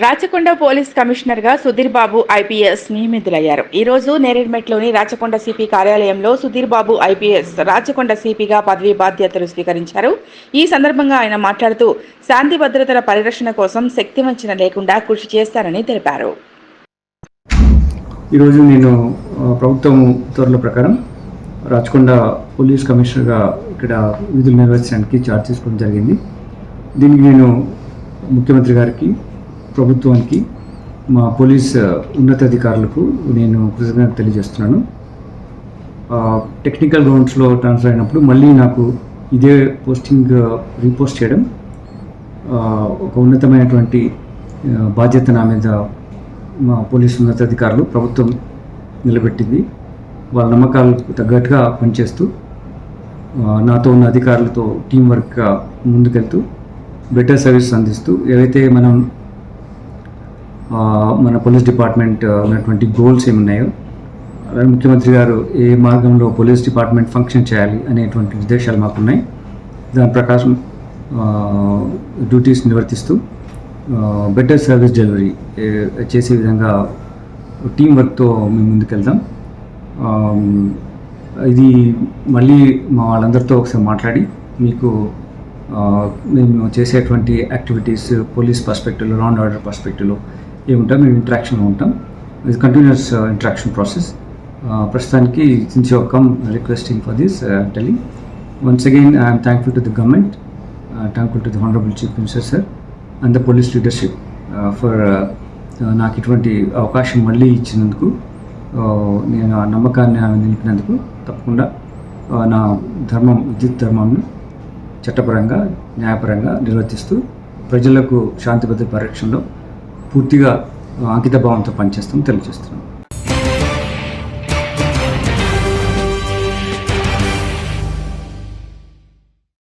Rachakonda police కమిషనర్గా Sudheer Babu IPS నియమితులయ్యారు. ఈ రోజు నేరేడ్మెట్లోని రాచకొండ సిపి కార్యాలయంలో సుధీర్ బాబు ఐపీఎస్ రాచకొండ సిపిగా పదవీ బాధ్యతలు స్వీకరించారు. ఈ సందర్భంగా ఆయన మాట్లాడుతూ శాంతి భద్రతల పరిరక్షణ కోసం శక్తివంచన లేకుండా కృషి చేస్తారని తెలిపారు. ఈరోజు నేను ప్రభుత్వం ఉత్తర్వుల ప్రకారం రాచకొండ పోలీస్ కమిషనర్గా ఇక్కడ విధులు నిర్వహించడానికి ఛార్జ్ తీసుకోవడం జరిగింది. దీనికి నేను ముఖ్యమంత్రి గారికి, ప్రభుత్వానికి, మా పోలీస్ ఉన్నతాధికారులకు నేను కృతజ్ఞత తెలియజేస్తున్నాను. టెక్నికల్ గ్రౌండ్స్లో ట్రాన్స్ఫర్ అయినప్పుడు మళ్ళీ నాకు ఇదే పోస్టింగ్ రీపోస్ట్ చేయడం ఒక ఉన్నతమైనటువంటి బాధ్యత నా మీద మా పోలీసు ఉన్నతాధికారులు, ప్రభుత్వం నిలబెట్టింది. వాళ్ళ నమ్మకాలకు తగ్గట్టుగా పనిచేస్తూ నాతో ఉన్న అధికారులతో టీం వర్క్గా ముందుకెళ్తూ బెటర్ సర్వీస్ అందిస్తూ ఏవైతే మన పోలీస్ డిపార్ట్మెంట్ ఉన్నటువంటి గోల్స్ ఏమున్నాయో, అలాగే ముఖ్యమంత్రి గారు ఏ మార్గంలో పోలీస్ డిపార్ట్మెంట్ ఫంక్షన్ చేయాలి అనేటువంటి ఉద్దేశాలు మాకున్నాయి. దాని ప్రకారం డ్యూటీస్ నిర్వర్తిస్తూ బెటర్ సర్వీస్ డెలివరీ చేసే విధంగా టీం వర్క్తో మేము ముందుకెళ్దాం. ఇది మళ్ళీ మా వాళ్ళందరితో ఒకసారి మాట్లాడి మీకు మేము చేసేటువంటి యాక్టివిటీస్ పోలీస్ పర్స్పెక్టివ్లో, లా అండ్ ఆర్డర్ పర్స్పెక్టివ్లో ఏముంటాం, మేము ఇంటరాక్షన్లో ఉంటాం. ఇది కంటిన్యూస్ ఇంటరాక్షన్ ప్రాసెస్. ప్రస్తుతానికి since you come requesting for this telling once again I'm thankful to the government, thankful to the honourable chief minister sir and the police leadership for నాకు ఇటువంటి అవకాశం మళ్ళీ ఇచ్చినందుకు, నేను ఆ నమ్మకాన్ని నిలిపినందుకు తప్పకుండా నా విద్యుత్ ధర్మాన్ని చట్టపరంగా, న్యాయపరంగా నిర్వర్తిస్తూ ప్రజలకు శాంతి భద్రత పరిరక్షణలో పూర్తిగా అంకిత భావంతో పనిచేస్తామని తెలియజేస్తున్నాను.